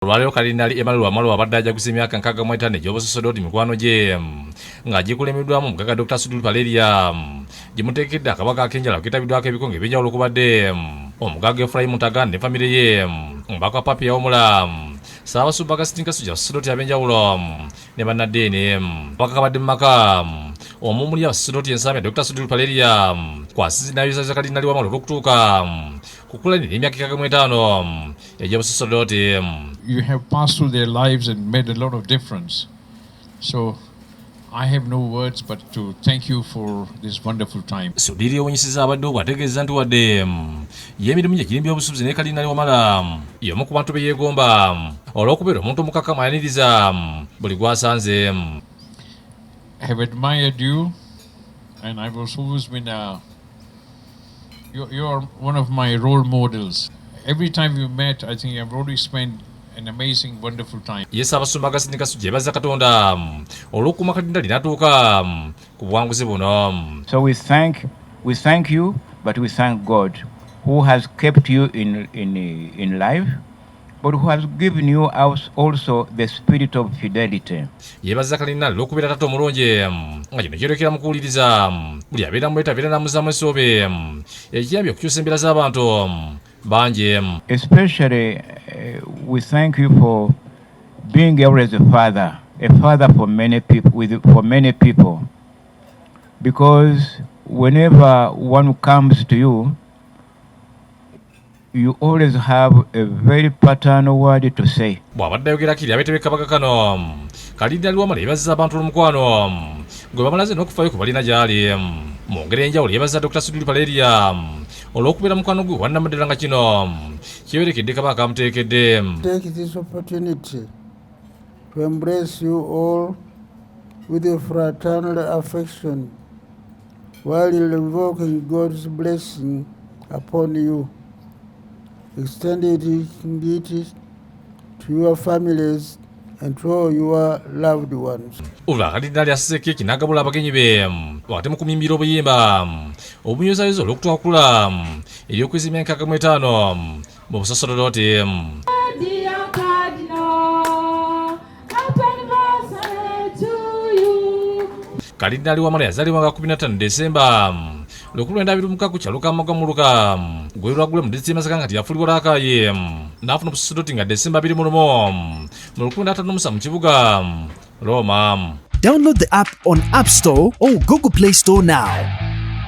Olwaleero Kalidinaali Wamala abadde ajaguza emyaka 65 egy'obusaseredooti mikwano gye ng'agikulemedwamu omugaga Dr. Sudhir gye muteekedde akabaka ak'enjala keetabiddwako ebikonge eby'enjawulo okubadde omugaga Efulayimu ne famire ye, omubaka wa Papi Yawumula, Ssaabasumba Kasujja abasaseredooti ab'enjawulo ne bannaddiini. Ababaka kabadde mu maka omumuli abasaseredooti ensambi Dr. Sudhir kwasiza n'ayoza za Kalidinaali Wamala olw'okutuuka kukulanira emyaka 65 egy'obusaseredooti. You have passed through their lives and made a lot of difference. So I have no words but to thank you for this wonderful time. Sudhir yawunyisiza abaddewo bw'ategeeza nti wadde y'emirimu gye giri by'obusuubuzi ne Kalidinaali Wamala y'omu ku bantu be yeegomba olw'okubeera omuntu omukakkamu ayaniriza buli gw'asanze. I have admired you and I've always been you're one of my role models. Every time we met, I think I've already spent an amazing, wonderful time. Yes, Ssaabasumba Kasujja yeebaza Katonda olw'okukuuma Kalidinaali n'atuuka ku buwanguzi buno. So we thank you, but we thank God who has kept you in life, but who has given you also the spirit of fidelity. Yeebaza Kalidinaali olw'okubeera taata omulungi nga kino kyolekera mu kuwuliriza buli abeera mu beetabeera n'amuzaamu essuubi ekiyambye okukyusa embeera z'abantu bangi. Especially we thank you for being always a father for many people, because whenever one comes to you, you always have a very paternal word to say. Bw'abadde ayogera kiri abeetebe kabaka kano Kalidinaali Wamala yeebazizza abantu olumukwano gwe bamalaze n'okufaayo ku balina gy'ali. Mu ngeri enjawulo yeebazizza Dr. Sudhir olw'okubeera mukwano gwe wannamaddala nga kino kiberekedde kabaka amuteekedde. Take this opportunity to embrace you all with a fraternal affection while invoking God's blessing upon you. Extend it to your families and to all your loved ones. Olwa Kalidinaali asise keeki n'agabula abagenyi be wakati mu kumimbira obuyimba obunyozayoza olw'okutwakula ery'okweza emyaka 65 mu busaseredooti. Kalidinaali Wamala yazaalibwa nga 15 Desemba 1926 ku kyalo ka Magwamuluka gwe lwagule mu Desemba nga yafuulibwa Raakaye n'afuna obusaseredooti nga Desemba 21 mu 1957 mu kibuga Roma. Download the app on App Store or Google Play Store now.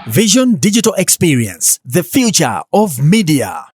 Vision Digital Experience, the future of media.